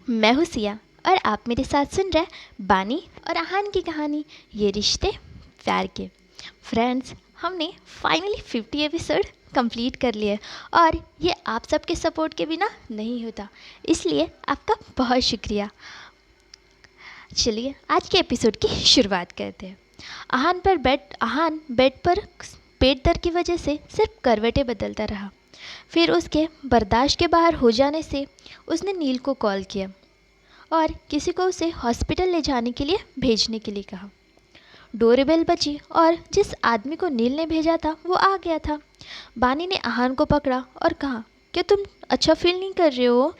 मैं हूँ सिया और आप मेरे साथ सुन रहे हैं बानी और आहान की कहानी ये रिश्ते प्यार के। फ्रेंड्स, हमने फाइनली 50 एपिसोड कंप्लीट कर लिए और ये आप सबके सपोर्ट के बिना नहीं होता, इसलिए आपका बहुत शुक्रिया। चलिए आज के एपिसोड की शुरुआत करते हैं। आहान बेड पर पेट दर्द की वजह से सिर्फ करवटें बदलता रहा। फिर उसके बर्दाश्त के बाहर हो जाने से उसने नील को कॉल किया और किसी को उसे हॉस्पिटल ले जाने के लिए भेजने के लिए कहा। डोरबेल बजी और जिस आदमी को नील ने भेजा था वो आ गया था। बानी ने आहान को पकड़ा और कहा, क्या तुम अच्छा फील नहीं कर रहे हो?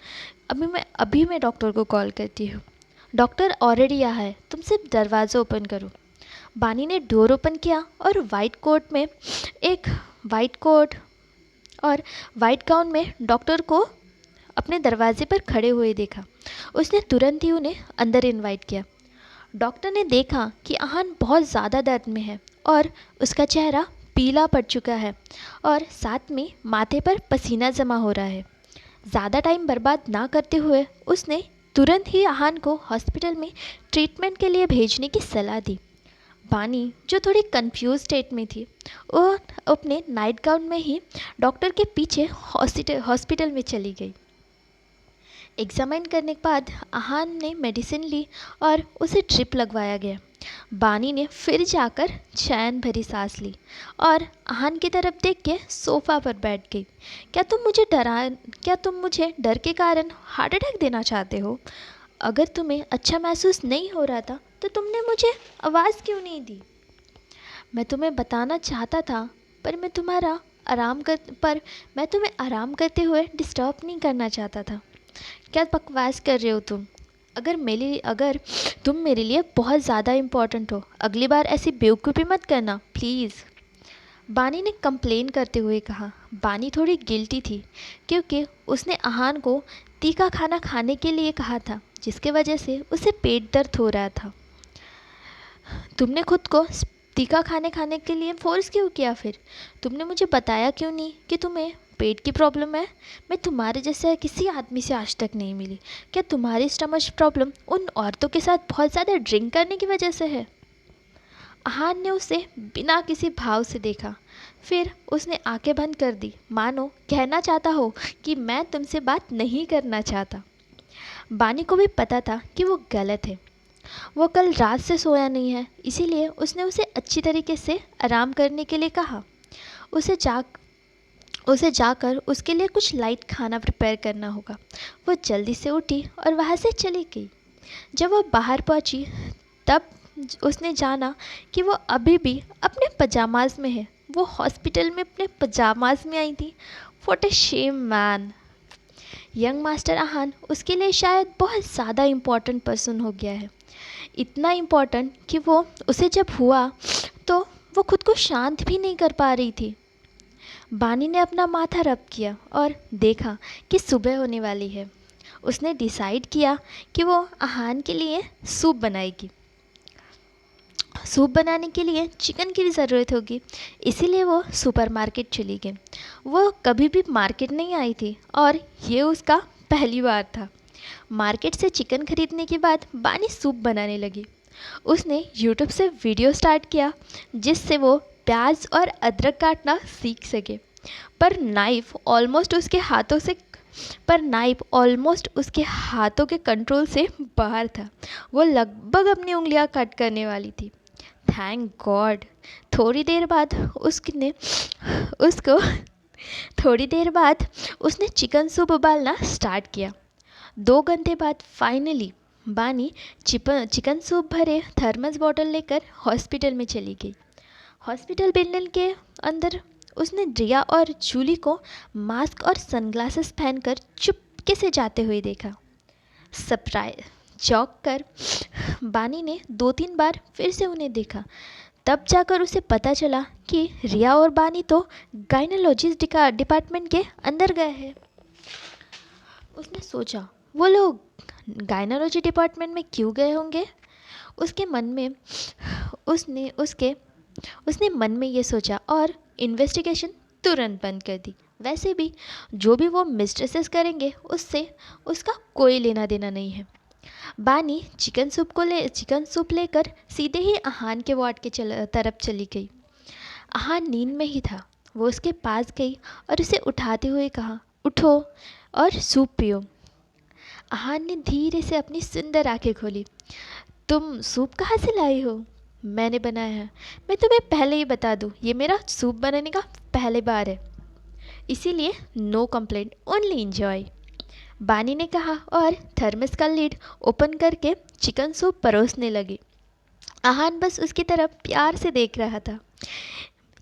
अभी मैं डॉक्टर को कॉल करती हूँ। डॉक्टर ऑलरेडी यहाँ है, तुम सिर्फ दरवाज़ा ओपन करो। बानी ने डोर ओपन किया और वाइट कोट और वाइट गाउन में डॉक्टर को अपने दरवाजे पर खड़े हुए देखा। उसने तुरंत ही उन्हें अंदर इनवाइट किया। डॉक्टर ने देखा कि आहान बहुत ज़्यादा दर्द में है और उसका चेहरा पीला पड़ चुका है और साथ में माथे पर पसीना जमा हो रहा है। ज़्यादा टाइम बर्बाद ना करते हुए उसने तुरंत ही आहान को हॉस्पिटल में ट्रीटमेंट के लिए भेजने की सलाह दी। बानी, जो थोड़ी कंफ्यूज स्टेट में थी, वो अपने नाइट गाउन में ही डॉक्टर के पीछे हॉस्पिटल में चली गई। एग्जामिन करने के बाद आहान ने मेडिसिन ली और उसे ड्रिप लगवाया गया। बानी ने फिर जाकर चैन भरी सांस ली और आहान की तरफ देख के सोफ़ा पर बैठ गई। क्या तुम मुझे डर के कारण हार्ट अटैक देना चाहते हो? अगर तुम्हें अच्छा महसूस नहीं हो रहा था तो तुमने मुझे आवाज़ क्यों नहीं दी? मैं तुम्हें बताना चाहता था, पर मैं तुम्हें आराम करते हुए डिस्टर्ब नहीं करना चाहता था। क्या बकवास कर रहे हो तुम? अगर तुम मेरे लिए बहुत ज़्यादा इम्पोर्टेंट हो, अगली बार ऐसी बेवकूफ़ी मत करना प्लीज़। बानी ने कंप्लेन करते हुए कहा। बानी थोड़ी गिल्टी थी क्योंकि उसने आहान को तीखा खाना खाने के लिए कहा था, जिसके वजह से उसे पेट दर्द हो रहा था। तुमने खुद को तीखा खाने के लिए फोर्स क्यों किया? फिर तुमने मुझे बताया क्यों नहीं कि तुम्हें पेट की प्रॉब्लम है? मैं तुम्हारे जैसे किसी आदमी से आज तक नहीं मिली। क्या तुम्हारी स्टमच प्रॉब्लम उन औरतों के साथ बहुत ज़्यादा ड्रिंक करने की वजह से है? आहान ने उसे बिना किसी भाव से देखा। फिर उसने आंखें बंद कर दी, मानो कहना चाहता हो कि मैं तुमसे बात नहीं करना चाहता। बानी को भी पता था कि वो गलत है। वो कल रात से सोया नहीं है, इसीलिए उसने उसे अच्छी तरीके से आराम करने के लिए कहा। उसे जाकर उसके लिए कुछ लाइट खाना प्रिपेयर करना होगा। वो जल्दी से उठी और वहाँ से चली गई। जब वह बाहर पहुँची तब उसने जाना कि वो अभी भी अपने पजामाज में है। वो हॉस्पिटल में अपने पजामाज में आई थी। What a shame man. Young master Aahan उसके लिए शायद बहुत ज़्यादा इम्पोर्टेंट पर्सन हो गया है। इतना इम्पोर्टेंट कि वो उसे जब हुआ तो वो खुद को शांत भी नहीं कर पा रही थी। बानी ने अपना माथा रब किया और देखा कि सुबह होने वाली है। उसने डिसाइड किया कि वो आहान के लिए सूप बनाएगी। सूप बनाने के लिए चिकन की भी ज़रूरत होगी, इसीलिए वो सुपरमार्केट चली गई। वो कभी भी मार्केट नहीं आई थी और ये उसका पहली बार था। मार्केट से चिकन खरीदने के बाद बानी सूप बनाने लगी। उसने यूट्यूब से वीडियो स्टार्ट किया जिससे वो प्याज और अदरक काटना सीख सके, पर नाइफ ऑलमोस्ट उसके हाथों के कंट्रोल से बाहर था। वो लगभग अपनी उंगलियां कट करने वाली थी। Thank God. थोड़ी देर बाद उसको थोड़ी देर बाद उसने चिकन सूप उबालना स्टार्ट किया। 2 घंटे बाद फाइनली बानी चिकन सूप भरे थर्मस बॉटल लेकर हॉस्पिटल में चली गई। हॉस्पिटल बिल्डिंग के अंदर उसने रिया और जूली को मास्क और सनग्लासेस पहनकर चुपके से जाते हुए देखा। सरप्राइज चौंक कर बानी ने 2-3 बार फिर से उन्हें देखा। तब जाकर उसे पता चला कि रिया और बानी तो गायनोलॉजिस्ट डिपार्टमेंट के अंदर गए हैं। उसने सोचा, वो लोग गायनोलॉजी डिपार्टमेंट में क्यों गए होंगे? उसके मन में उसने मन में ये सोचा और इन्वेस्टिगेशन तुरंत बंद कर दी। वैसे भी जो भी वो मिस्ट्रेसेस करेंगे उससे उसका कोई लेना देना नहीं है। बानी चिकन सूप लेकर सीधे ही अहान के वार्ड के तरफ चली गई। अहान नींद में ही था। वो उसके पास गई और उसे उठाते हुए कहा, उठो और सूप पियो। अहान ने धीरे से अपनी सुंदर आंखें खोली। तुम सूप कहाँ से लाई हो? मैंने बनाया है। मैं तुम्हें पहले ही बता दूँ, ये मेरा सूप बनाने का पहले बार है, इसीलिए नो कंप्लेंट, ओनली इंजॉय, बानी ने कहा और थर्मस का लिड ओपन करके चिकन सूप परोसने लगी। आहान बस उसकी तरफ प्यार से देख रहा था।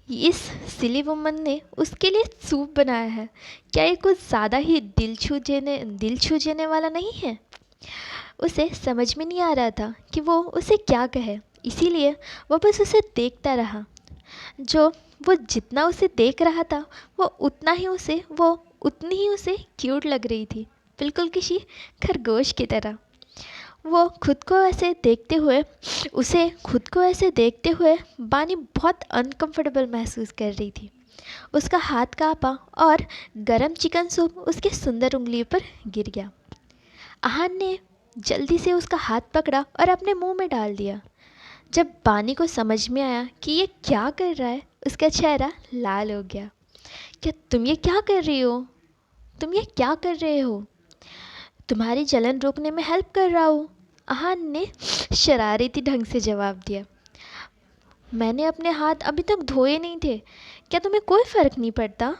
इस सिली वुमन ने उसके लिए सूप बनाया है, क्या ये कुछ ज़्यादा ही दिल छू जेने वाला नहीं है? उसे समझ में नहीं आ रहा था कि वो उसे क्या कहे, इसीलिए वो बस उसे देखता रहा। वो जितना उसे देख रहा था वो उतनी ही उसे क्यूट लग रही थी, बिल्कुल किसी खरगोश की तरह। वो खुद को ऐसे देखते हुए बानी बहुत अनकंफर्टेबल महसूस कर रही थी। उसका हाथ कांपा और गरम चिकन सूप उसकी सुंदर उंगली पर गिर गया। आहान ने जल्दी से उसका हाथ पकड़ा और अपने मुंह में डाल दिया। जब बानी को समझ में आया कि ये क्या कर रहा है, उसका चेहरा लाल हो गया। क्या तुम ये क्या कर रही हो? तुम ये क्या कर रहे हो? तुम्हारी जलन रोकने में हेल्प कर रहा हूँ, आहान ने शरारती ढंग से जवाब दिया। मैंने अपने हाथ अभी तक धोए नहीं थे। क्या तुम्हें कोई फ़र्क नहीं पड़ता?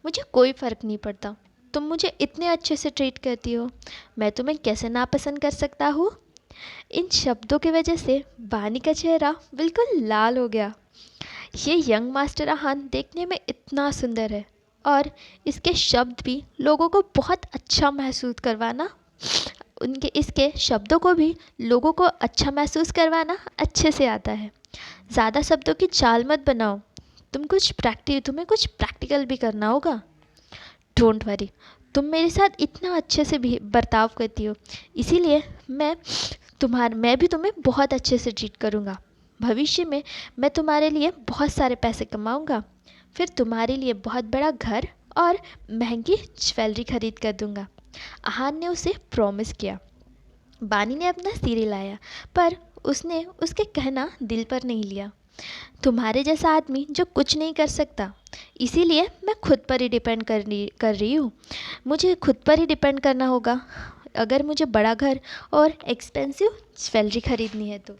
मुझे कोई फ़र्क नहीं पड़ता। तुम मुझे इतने अच्छे से ट्रीट करती हो, मैं तुम्हें कैसे नापसंद कर सकता हूँ? इन शब्दों की वजह से बानी का चेहरा बिल्कुल लाल हो गया। ये यंग मास्टर आहान देखने में इतना सुंदर है और इसके शब्द भी लोगों को बहुत अच्छा महसूस करवाना इसके शब्दों को भी लोगों को अच्छा महसूस करवाना अच्छे से आता है। ज़्यादा शब्दों की चाल मत बनाओ। तुम्हें कुछ प्रैक्टिकल भी करना होगा। डोंट वरी, तुम मेरे साथ इतना अच्छे से भी बर्ताव करती हो, इसीलिए मैं भी तुम्हें बहुत अच्छे से ट्रीट करूँगा। भविष्य में मैं तुम्हारे लिए बहुत सारे पैसे कमाऊँगा, फिर तुम्हारे लिए बहुत बड़ा घर और महंगी ज्वेलरी खरीद कर दूँगा। आहान ने उसे प्रॉमिस किया। बानी ने अपना सिर हिलाया, पर उसने उसके कहना दिल पर नहीं लिया। तुम्हारे जैसा आदमी जो कुछ नहीं कर सकता, इसीलिए मैं खुद पर ही डिपेंड कर रही हूँ। मुझे खुद पर ही डिपेंड करना होगा अगर मुझे बड़ा घर और एक्सपेंसिव ज्वेलरी खरीदनी है तो।